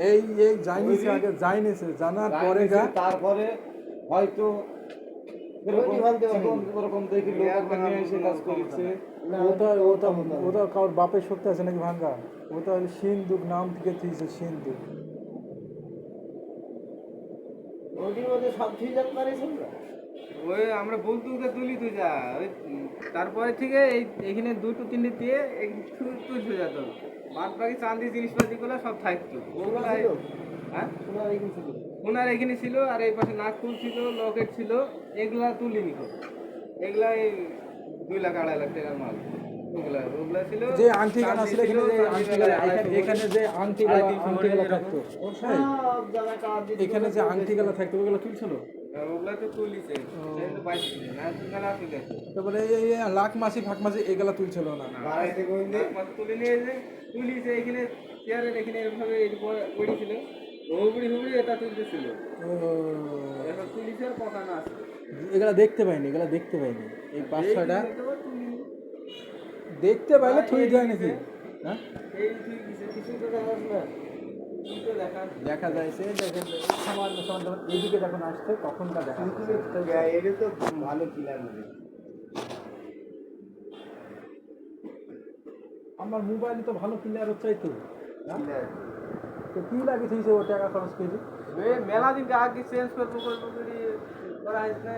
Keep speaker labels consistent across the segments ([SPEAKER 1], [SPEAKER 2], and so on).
[SPEAKER 1] এই এই জানিছে আগে জানিছে জানার পরে
[SPEAKER 2] তারপরে হয়তো ওরকম দেখি লোক নিয়ে এসে কাজ করছে।
[SPEAKER 1] ওটা কারোর বাপের শক্তি আছে নাকি ভাঙ্গা? ওটা হলো সিন্ধুক নাম থেকে দিয়েছে সিন্ধুক।
[SPEAKER 2] ওটির মধ্যে সব ঠিক যেতে পারিস না।
[SPEAKER 3] ওই আমরা বলতে তুলি তুই যা ওই তারপরে থেকে এইখানে দুটো তিনটে দিয়ে তুলতে যেত, বাদ বাকি চাঁদি জিনিসপাতিগুলো সব থাকতো ওগুলো। হ্যাঁ ওনার এখানে ছিল, আর এই পাশে নাগপুর ছিল, লকেট ছিল, এগুলা তুলিনি। এগুলা এই 2 লাখ 2.5 লাখ টাকার মাল। ওগুলা ছিল
[SPEAKER 1] যে আংটি গানা ছিল এখানে যে আংটি গালা থাকতো, এখানে যে আংটি গালা থাকতো ওগুলো তুলছিল।
[SPEAKER 3] ওগুলা তো তুলিছে,
[SPEAKER 1] তারপরে এই লাখ মাসি ফাঁক মাসি এগুলা তুলছিল না।
[SPEAKER 3] তুলিছে এখানে চেয়ারের এখানে এভাবে পড়েছিল, হুবড়ি হুবড়ি এটা তুলতেছিল। তুলিছে আর পকানো আছে।
[SPEAKER 1] এগুলা দেখতে পাইনি, এগুলা দেখতে পাইনি। এই 5-6টা দেখতে পাইলে থুই যায় নাকি? হ্যাঁ দেখা যায় সে দেখেন সামান্য সামান্য এদিকে যখন আসছে তখনটা দেখা
[SPEAKER 2] এটা তো ভালো প্ল্যান।
[SPEAKER 1] আমার মোবাইলে তো ভালো ক্লিয়ার হচ্ছে তো। তো কি লাগিয়েছে ও টাকা খরচ করেছে?
[SPEAKER 3] মেলা দিন আগে চেঞ্জ করবো করা হয়েছে না।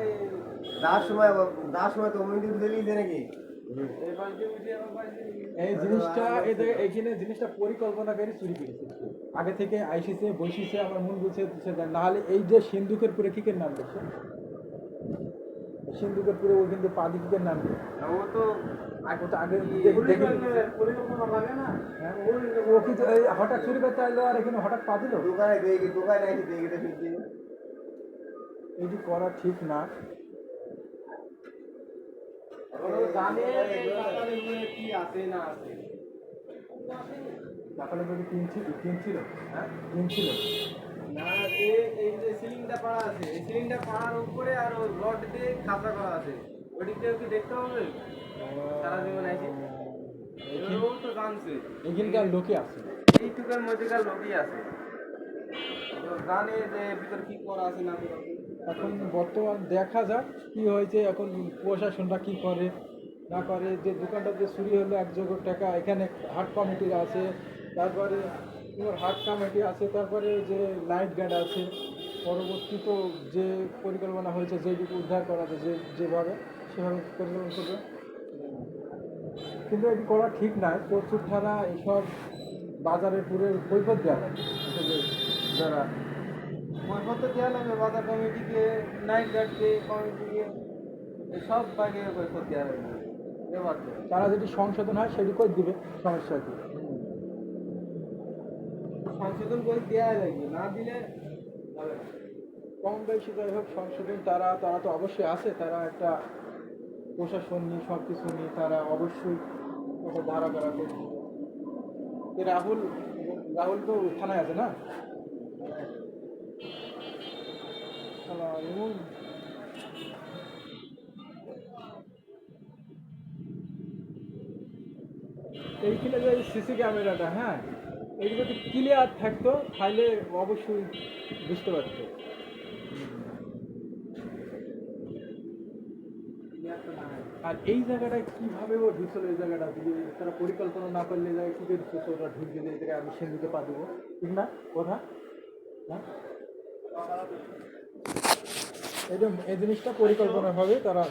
[SPEAKER 2] 10 সময় তো অমিত দিতে নাকি
[SPEAKER 1] এই জিনিসটা এইখানে জিনিসটা পরিকল্পনা করে চুরি করেছে আগে থেকে আইসিছে বসিছে। আমার মন বলছে না হলে এই যে সিন্ধুকের পুরে কিকের নাম দেখছে, সিন্ধুকের পুরে ওই কিন্তু পাদি কিকের নাম
[SPEAKER 3] ও তো
[SPEAKER 1] আগে পরিকল্পনা লাগে না। ও কি হঠাৎ চুরি করতে আসলো আর এখানে হঠাৎ পা দিল।
[SPEAKER 2] দোকানে
[SPEAKER 1] এটি করা ঠিক না।
[SPEAKER 3] কি আছে না আছে
[SPEAKER 1] সকালে যদি কিনছিল হ্যাঁ কিনছিল
[SPEAKER 3] না, এই যে সিলিংটা পাড়া আছে, এই সিলিংটা পাড়ার উপরে আর ওই রড দিয়ে খাঁচা করা আছে, ওইদিকেও কি দেখতে হবে? সারা জীবন আছে ও তো জানছে
[SPEAKER 1] এখানকার লোকে আছে,
[SPEAKER 3] এইটুকার মধ্যেকার লোকই আছে, জানে যে ভিতর কি করা আছে না করা আছে।
[SPEAKER 1] এখন বর্তমান দেখা যাক কি হয়েছে, এখন প্রশাসনটা কি করে না করে। যে দোকানটা যে চুরি হলো 1 জোড় টাকা, এখানে হাট কমিটি আছে, তারপরে হাট কমিটি আছে, তারপরে যে নাইট গার্ড আছে। পরবর্তী তো যে পরিকল্পনা হয়েছে যেটুকু উদ্ধার করা আছে যেভাবে সেভাবে পরিকল্পনা করবে, কিন্তু এটি করা ঠিক নয়। প্রচুর থানা এইসব বাজারের পুরে কৈফত দেওয়া হয় যারা
[SPEAKER 3] বইপত্র দেওয়া লাগবে বাজার কমিটিকে, নাইট গার্ডকে, কমিটিকে, সব বাইরে বইপত্র দেওয়া লাগবে।
[SPEAKER 1] তারা যেটি সংশোধন হয় সেটি করে দিবে, সমস্যা কি?
[SPEAKER 3] সংশোধন করে দেওয়া লাগবে, না দিলে হবে না।
[SPEAKER 1] কম বেশি যাই হোক সংশোধন তারা তো অবশ্যই আছে। তারা একটা প্রশাসন নিয়ে সব কিছু নিয়ে তারা অবশ্যই একটা ধারা করা করছে। রাহুল তো থানায় আছে না? এবং এইখানে যে সিসি ক্যামেরাটা, হ্যাঁ এই যদি ক্লিয়ার থাকতো তাহলে অবশ্যই বুঝতে পারতো। আর এই জায়গাটায় কিভাবে ও ঢুকছিল, এই জায়গাটা যদি তারা পরিকল্পনা না করলে যায় কি করে ঢুকছে, ওরা ঢুকে দিয়ে জায়গায় আমি সিন্ধুকে পা দেবো, ঠিক না কথা? হ্যাঁ এই জিনিসটা পরিকল্পনা হবে তারা